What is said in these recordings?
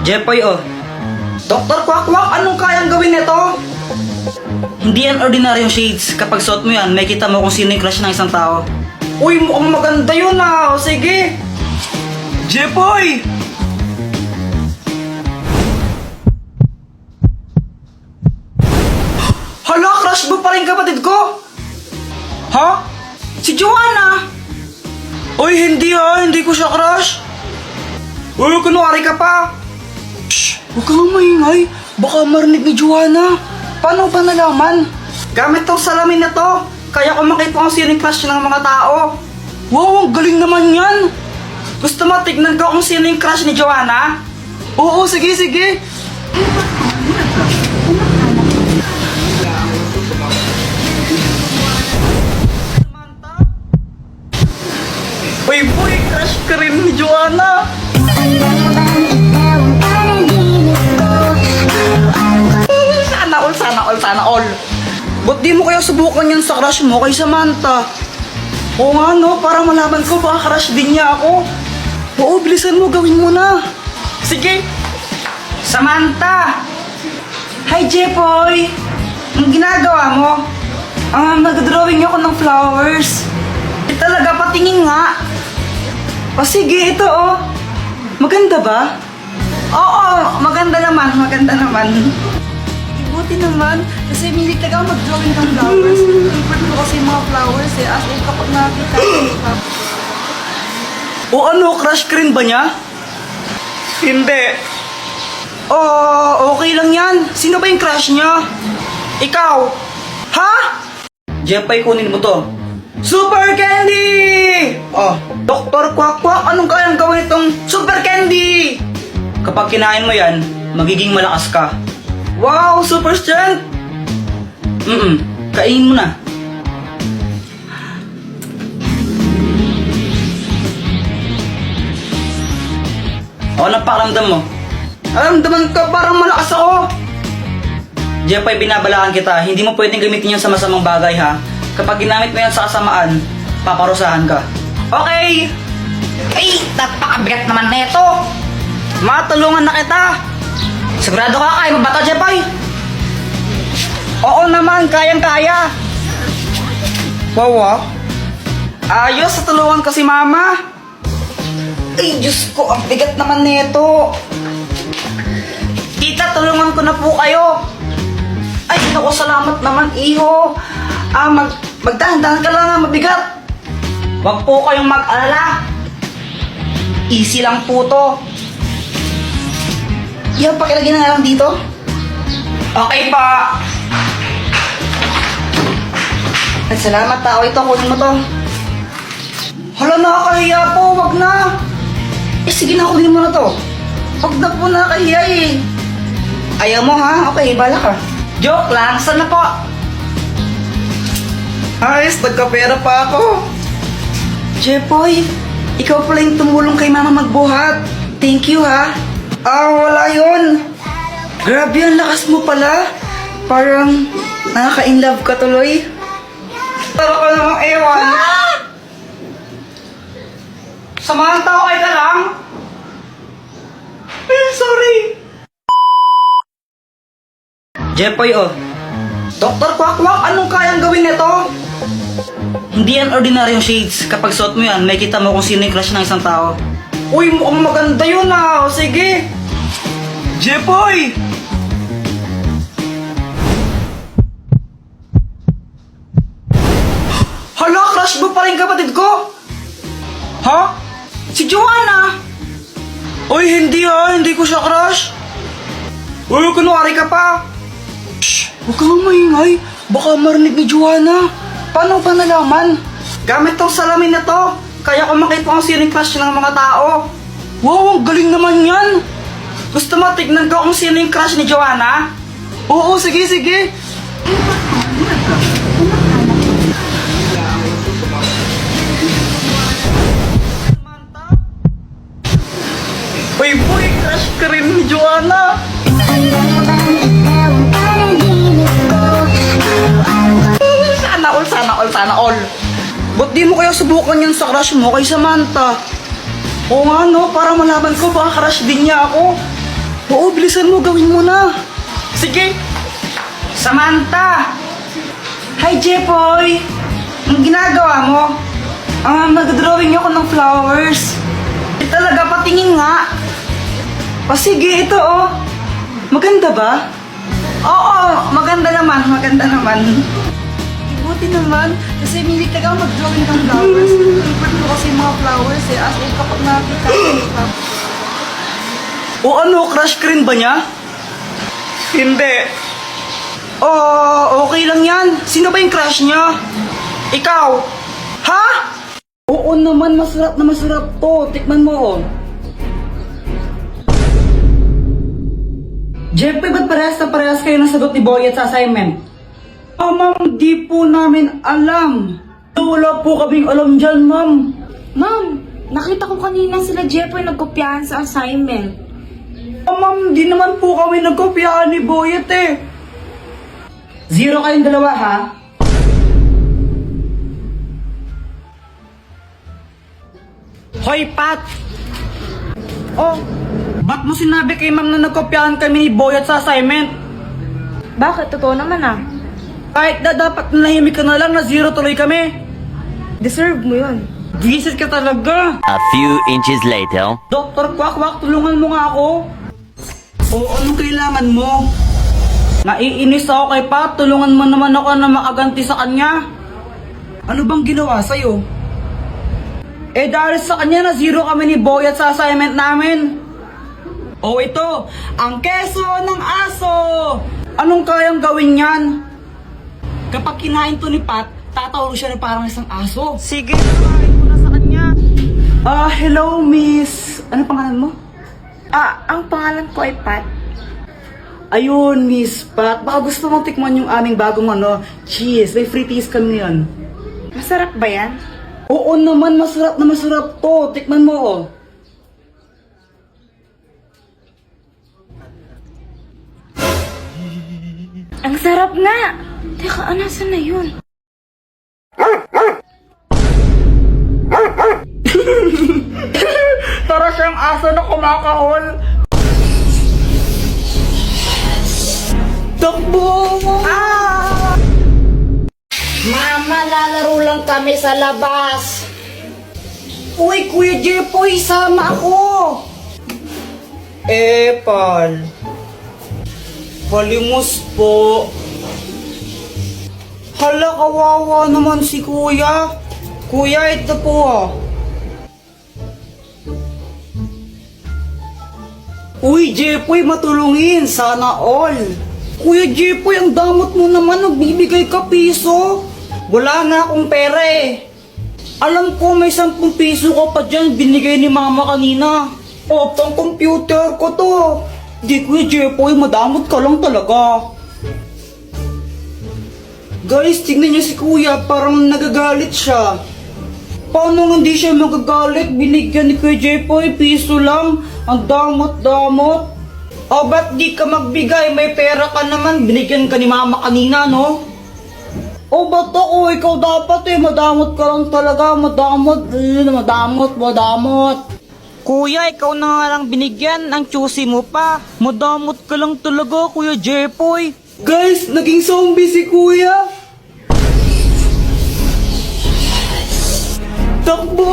Jepoy, oh. Dr. Quack, anong kayang gawin nito? Hindi yan ordinaryong shades. Kapag suot mo yan, may kita mo kung sino yung crush ng isang tao. Uy, mukhang maganda yun ah. O, sige. Jepoy! Hala, crush mo pa rin kapatid ko? Ha? Si Joanna? Uy, hindi ha. Hindi ko siya crush. Uy, kunwari ka pa. Shh! Huwag kang maingay. Baka marinig ni Joanna. Paano ba nalaman? Gamit tong salamin na to. Kaya ko makita kung sino yung crush ng mga tao. Wow, ang galing naman yan. Gusto mo tignan ko kung sino yung crush ni Joanna? Oo, sige, sige. Uy, boy, crush ka rin ni Joanna. Sana all. Ba't di mo kaya subukan yan sa crush mo kay Samantha? Oo nga no, para malaman ko baka crush din niya ako. Oo, bilisan mo, gawin mo na. Sige. Samantha! Hi, Jepoy! Ang ginagawa mo? Nag-drawing ako ng flowers. Talaga, patingin nga. O sige, ito oh. Maganda ba? Oo, maganda naman. Buti naman, kasi milig talaga ako mag-drawing ng flowers. Favorite ko kasi yung mga flowers eh, as in kapag nakakita ko. O ano, crush ka rin ba niya? Hindi. Oh, okay lang yan. Sino ba yung crush niya? Ikaw? Ha? Jepoy, kunin mo to. Super Candy! Oh, Dr. Quack, anong kayang gawin itong Super Candy? Kapag kinain mo yan, magiging malakas ka. Wow, super strength! Kainin mo na. O, anong pakiramdam mo? Aramdaman ka, parang malakas ako. Jepoy, binabalaan kita. Hindi mo pwedeng gamitin yan sa masamang bagay, ha? Kapag ginamit mo yan sa kasamaan, paparusahan ka. Okay! Ay, napakabigat naman na ito! Matulungan na kita! Sigurado ka, kaya mo ba ito, Jepoy? Oo naman, kayang-kaya! Wow, ayos, tulungan ko si Mama! Ay, Diyos ko, ang bigat naman nito! Tita, tulungan ko na po kayo! Ay, naku, salamat naman, iho! Magdahan-dahan ka lang, mabigat! Huwag po kayong mag-alala! Easy lang po to! Yan, pakilagay na nga lang dito. Okay pa. At salamat tao ito, kunin mo to. Hala, nakakahiya po, wag na. Sige na, kunin mo na to. Wag na po, nakakahiya eh. Ayaw mo ha? Okay, bala ka. Joke lang, sana po. Ayos, nagkapera pa ako. Jepoy, ikaw pala yung tumulong kay Mama magbuhat. Thank you ha. Wala yun. Grabe, ang lakas mo pala. Parang nakaka-inlove ka tuloy. Tara ka namang ewan. Samantha, okay ka lang? Ay, sorry. Jepoy, oh. Dr. Quack, anong kayang gawin nito? Hindi yan ordinaryong shades. Kapag suot mo yan, may kita mo kung sino yung crush ng isang tao. Uy, mukhang maganda yun ah. O, sige. Jepoy! Hala, crush mo pa rin kapatid ko? Ha? Si Joanna? Uy, hindi ha. Hindi ko siya crush. Uy, kunwari ka pa. Shh! Huwag kang maingay. Baka marinig ni Joanna. Paano ba nalaman? Gamit tong salamin na to. Kaya ko makita kung sino yung crush ng mga tao. Wow, ang galing naman yan. Gusto mo tignan ko kung sino yung crush ni Joanna? Oo, sige, sige. Uy, boy, crush ka rin ni Joanna. Sana all. Ba't di mo kaya subukan yan sa crush mo kay Samantha? Oo nga no, para malaman ko baka crush din niya ako. Oo, bilisan mo, gawin mo na. Sige. Samantha! Hi, Jepoy! Ang ginagawa mo? Nag-drawing ako ng flowers. Talaga, patingin nga. O sige, ito oh. Maganda ba? Oo, maganda naman, maganda naman. Buti naman, kasi milit ka mag-drawing ng flowers. Favorite ko kasi yung mga flowers eh, as in kapag nakakita ko. O ano, crush ka rin ba niya? Hindi. Oh, okay lang yan. Sino ba yung crush niya? Ikaw? Ha? Oo naman, masarap na masarap to. Tikman mo oh. Jeffrey, ba't parehas kayo ng sagot ni Boyet sa assignment? Ma'am, di po namin alam. Wala po kaming alam dyan, ma'am. Ma'am, nakita ko kanina sila Jeffoy nagkopyahan sa assignment. Ma'am, di naman po kami nagkopyahan ni Boyet eh. 0 kayong dalawa, ha? Hoy, Pat! Oh, ba't mo sinabi kay ma'am na nagkopyahan kami ni Boyet sa assignment? Bakit? Totoo naman ah. Kahit na dapat nahimik ka na lang na 0 tuloy kami. Deserve mo yun. Visit ka talaga. A few inches later. Dr. Kwak-Kwak, tulungan mo nga ako. O anong kailangan mo? Naiinis ako kay Pat, tulungan mo naman ako na makaganti sa kanya. Ano bang ginawa sa'yo? Eh dahil sa kanya na 0 kami ni Boyet sa assignment namin. O ito, ang keso ng aso. Anong kayang gawin yan? Kapag kinain to ni Pat, tatawag siya na parang isang aso. Sige, kinain ko na sa kanya. Hello miss. Ano pangalan mo? Ang pangalan ko ay Pat. Ayun, Miss Pat. Baka gusto mong tikman yung aming bagong cheese. May free taste kami yan. Masarap ba yan? Oo naman, masarap na masarap to. Tikman mo, oh. Ang sarap nga! Teka, nasan na yun? Tara siyang aso na kumakahol. Takbo! Mama, lalaro lang kami sa labas. Uy, Kuya Jepoy, sama ako! Paul. Palimos po. Hala, kawawa naman si Kuya. Kuya, ito po ah. Uy, Jepoy, matulungin. Sana all. Kuya Jepoy, ang damot mo naman. Nagbibigay ka piso. Wala nga akong pera eh. Alam ko may 10 piso ko pa dyan. Binigay ni mama kanina. O, pang computer ko to. Di, Kuya Jepoy, madamot ka lang talaga. Guys, tingnan niyo si Kuya. Parang nagagalit siya. Paano hindi siya magagalit? Binigyan ni Kuya Jepoy, piso lang. Ang damot-damot. O, ba't di ka magbigay? May pera ka naman. Binigyan ka ni mama kanina, no? O, ba't ako? Ikaw dapat eh. Madamot ka lang talaga. Madamot. Madamot. Kuya, ikaw na nga lang binigyan. Ang choosy mo pa. Madamot ka lang talaga, Kuya Jepoy. Guys, naging zombie si Kuya. Takbo!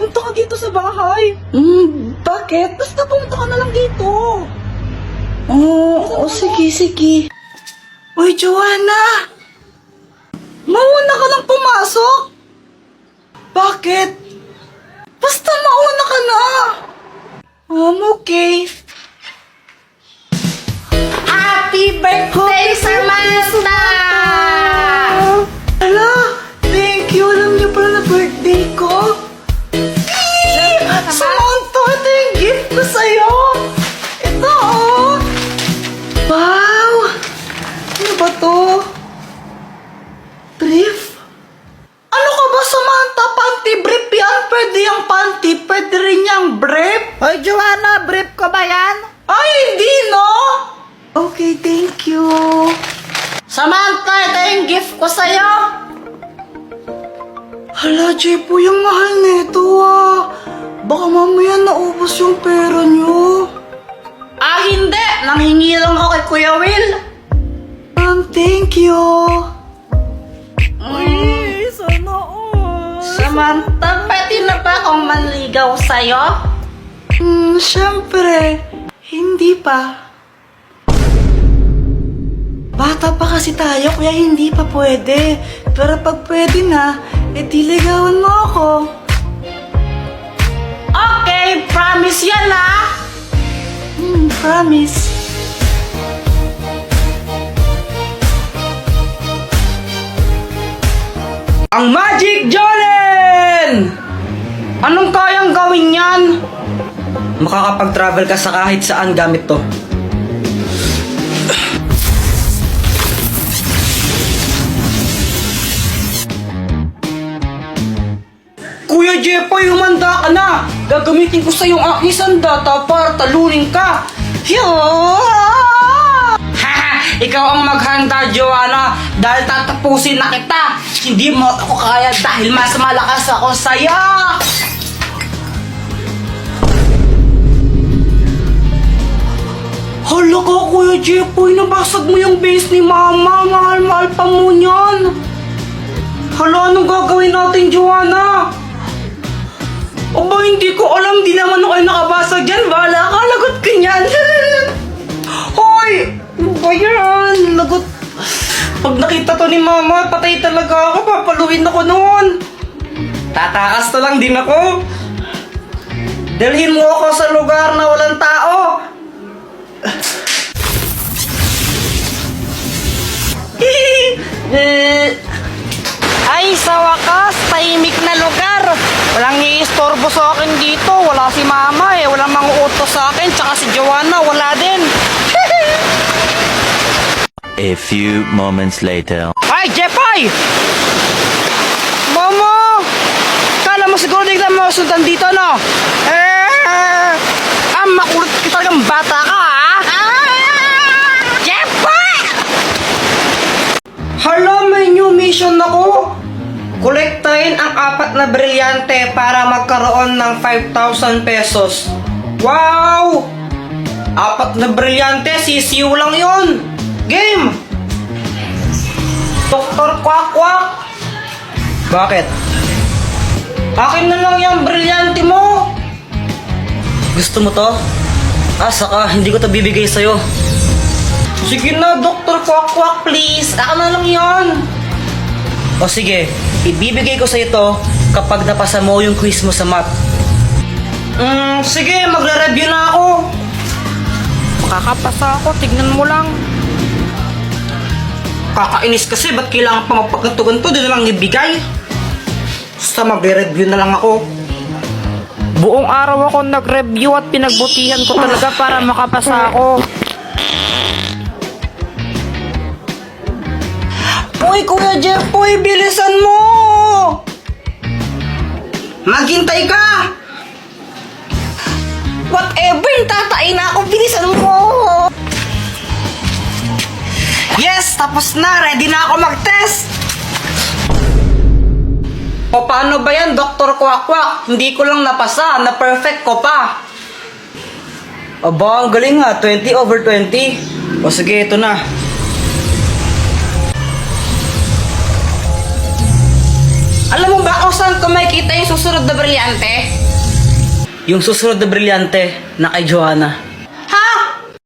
Punta ka dito sa bahay. Bakit? Basta pumunta ka na lang dito. Sige. Uy, Joanna! Mauna ka lang pumasok? Bakit? Basta mauna ka na. Okay. Happy birthday, Samantha! Hala, thank you. Alam niyo pala na birthday ko. Samantha, ito yung gift ko sa'yo. Ito, oh. Wow! Ano ba to? 3 brief? Ano ka ba, Samantha? Panty brief yan? Pwede yung panty, pwede rin yung brief. Hoy, Joanna, brief ko ba yan? Ay, hindi, no? Okay, thank you. Samantha, ito yung gift ko sa'yo. Hala, Jepoy, ang mahal nito ah. Baka mamaya naubos yung pera nyo. Ah, hindi. Nanghingi lang ako kay Kuya Will. Thank you. Ay, sana all. Samantha, pwede na ba akong manligaw sa'yo? Siyempre, hindi pa. Bata pa kasi tayo, kaya hindi pa pwede. Pero pag pwede na, ligawan mo ako. Okay, promise yan ah. Promise. Ang Magic Jolene! Anong kayang gawin yan? Makakapag-travel ka sa kahit saan gamit to. Kuya Jepoy, humanda ka na! Gagamitin ko sa yung aking sandata para talunin ka! Haha! Ikaw ang maghanda, Joanna, dahil tatapusin na kita! Hindi mo ako kaya dahil mas malakas ako sa'yo! Hala ka, Kuya Jepoy, nabasag mo yung base ni Mama. Mahal-mahal pa mo niyan. Hala, anong gagawin natin, Joanna? Aba, hindi ko alam. Di naman ako nakabasag dyan. Bahala ka, lagot ka niyan. Hoy! Ano ba yan? Lagot. Pag nakita to ni Mama, patay talaga ako. Papaluin ako noon. Tataas na lang din ako. Dalhin mo ako sa lugar na walang tao. Ay, sa wakas, tahimik na lugar. Walang iistorbo sa akin dito. Wala si Mama eh. Walang manguutos sa akin. Tsaka si Joanna, wala din. A few moments later. Ay, Jepoy! Mama! Kala mo siguro di ka masundan dito, no? Makulit ka talagang bata ka, ha? Jepoy! Hala, may new mission ako. Kolektahin ang 4 na brilyante para magkaroon ng 5,000 pesos. Wow! 4 na brilyante, sisiw lang yon. Game! Dr. Quack. Bakit? Akin na lang yung brilyante mo. Gusto mo to? Saka hindi ko to bibigay sa'yo. Sige na, Dr. Quack, please. Ako na lang yan. O sige, ibibigay ko sa'yo to kapag napasa mo yung quiz mo sa math. Sige, magre-review na ako. Makakapasa ako, tignan mo lang. Kakainis kasi, ba't kailangan pa magpagkanto-ganto? Di na lang ibigay. Basta magre-review na lang ako. Buong araw ako nag-review at pinagbutihan ko talaga para makapasa ako. Uy, Kuya Jepoy, bilisan mo! Maghintay ka! Whatever, tatain na ako, bilisan mo! Yes, tapos na, ready na ako mag-test! O paano ba yan, Dr. Quack? Hindi ko lang napasa, na-perfect ko pa. Aba, ang galing nga, 20/20. O sige, ito na. Alam mo ba kung saan ko makikita yung susunod na brilyante? Yung susunod na brilyante na kay Joanna.